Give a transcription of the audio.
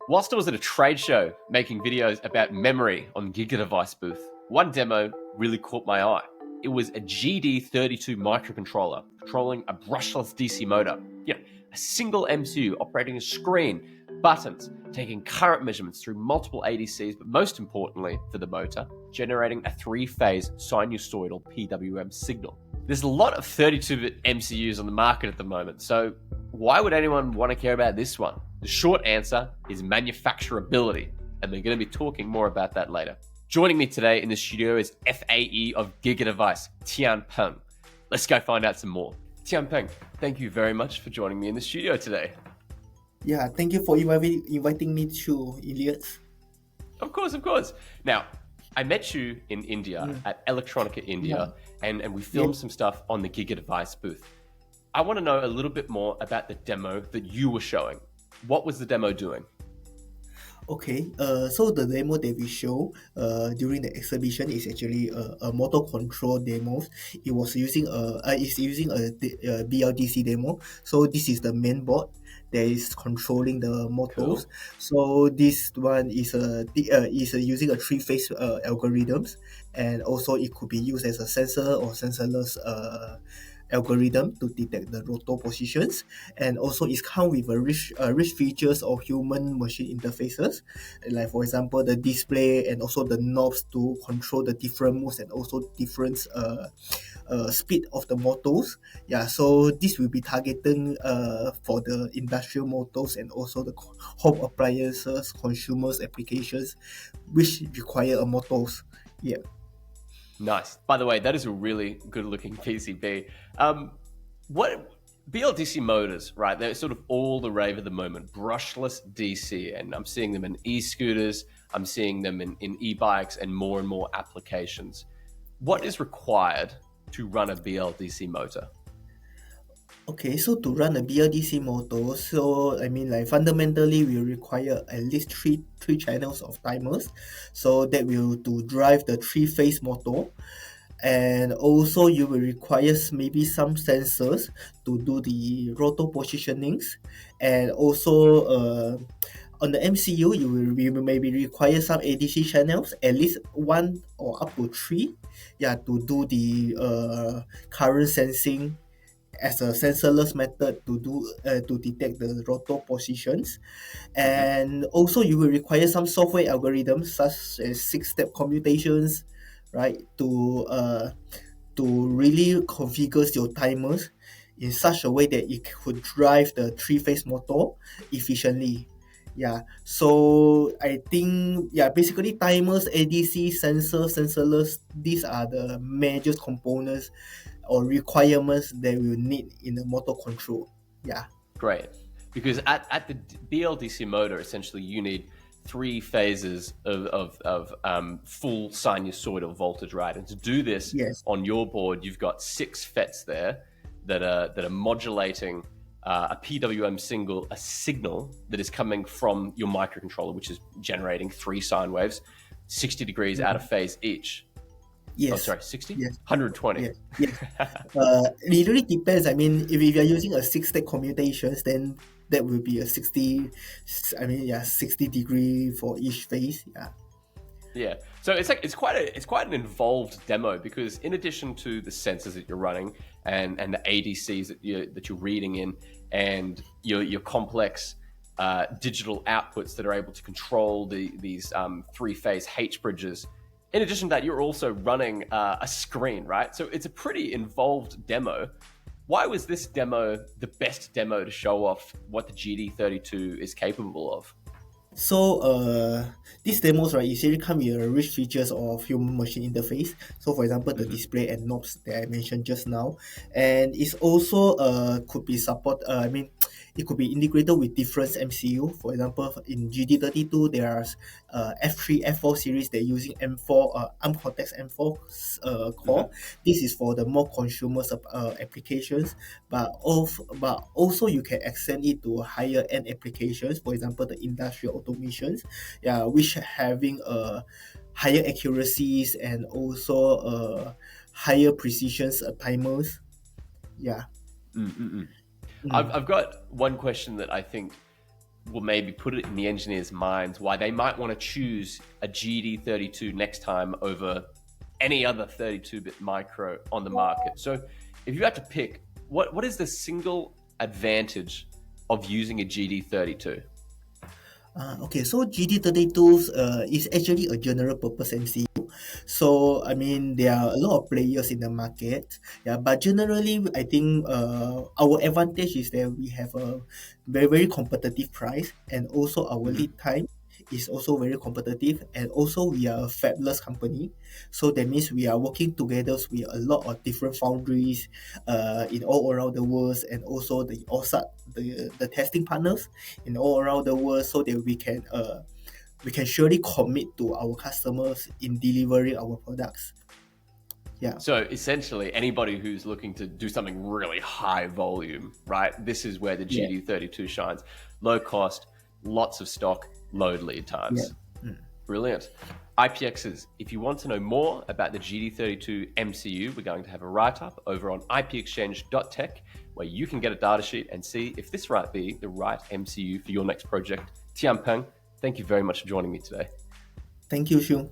Whilst I was at a trade show making videos about memory on GigaDevice booth, one demo really caught my eye. It was a GD32 microcontroller controlling a brushless DC motor. A single MCU operating a screen, buttons, taking current measurements through multiple ADCs, but most importantly for the motor, generating a three-phase sinusoidal PWM signal. There's a lot of 32-bit MCUs on the market at the moment, so why would anyone want to care about this one? The short answer is manufacturability, and we're going to be talking more about that later. Joining me today in the studio is FAE of GigaDevice, Tian Peng. Let's go find out some more. Tian Peng, thank you very much for joining me in the studio today. Yeah, thank you for inviting me to Elias. Of course. Now, I met you in India at Electronica India, and we filmed some stuff on the GigaDevice booth. I want to know a little bit more about the demo that you were showing. What was the demo doing? Okay, so the demo that we show during the exhibition is actually a motor control demo. It was using a BLDC demo. So this is the main board that is controlling the motors. Cool. So this one is using a three-phase algorithms, and also it could be used as a sensor or sensorless algorithm to detect the rotor positions, and also it comes with a rich features of human machine interfaces, like for example the display and also the knobs to control the different modes and also different speed of the motors. So this will be targeting for the industrial motors and also the home appliances consumers applications which require a motors. Nice. By the way, that is a really good-looking PCB. What BLDC motors, right? They're sort of all the rave at the moment. Brushless DC, and I'm seeing them in e-scooters. I'm seeing them in e-bikes and more applications. What is required to run a BLDC motor? Okay, so to run a BLDC motor, fundamentally we require at least three channels of timers, so that will to drive the three-phase motor, and also you will require maybe some sensors to do the rotor positionings, and also on the MCU you will maybe require some ADC channels, at least one or up to three, to do the current sensing as a sensorless method to detect the rotor positions. And also you will require some software algorithms such as 6-step commutations, right, to really configure your timers in such a way that it could drive the three-phase motor efficiently. So I think basically timers, ADC, sensorless, these are the major components or requirements that we'll need in the motor control. Great. Because at the BLDC motor, essentially you need three phases of full sinusoidal voltage, right? And to do this on your board, you've got 6 FETs there that are modulating a PWM signal that is coming from your microcontroller, which is generating 3 sine waves, 60 degrees out of phase each. Yes. Oh, sorry, 60? Yes. 120. Yes. It really depends. I mean, if you're using a 6-step commutations, then that will be a 60 degree for each phase. So it's quite an involved demo, because in addition to the sensors that you're running and the ADCs that you're reading in, and your complex digital outputs that are able to control these 3-phase H bridges. In addition to that, you're also running a screen, right? So it's a pretty involved demo. Why was this demo the best demo to show off what the GD32 is capable of? So these demos, right, usually come with rich features of human-machine interface. So for example, the display and knobs that I mentioned just now, and it's also could be it could be integrated with different MCU. For example, in GD32, there are F3, F4 series. They're using M4 ARM Cortex M4 core. This is for the more consumer applications, but also you can extend it to higher end applications. For example, the industrial automations, which having higher accuracies and also higher precisions timers. I've got one question that I think will maybe put it in the engineers' minds why they might want to choose a GD32 next time over any other 32-bit micro on the market. So if you had to pick, what is the single advantage of using a GD32? Okay, so GD32 is actually a general purpose MCU. So I mean there are a lot of players in the market. Yeah, but generally I think our advantage is that we have a very competitive price, and also our lead time is also very competitive, and also we are a fabless company. So that means we are working together with a lot of different foundries in all around the world, and also the OSAT, the testing partners in all around the world, so that we can surely commit to our customers in delivering our products. Yeah. So essentially, anybody who's looking to do something really high volume, right? This is where the Yeah. GD32 shines. Low cost, lots of stock, low lead Yeah. times. Brilliant. IPXs, if you want to know more about the GD32 MCU, we're going to have a write-up over on ipXchange.tech where you can get a data sheet and see if this might be the right MCU for your next project. Tianpeng, thank you very much for joining me today. Thank you, Xiu.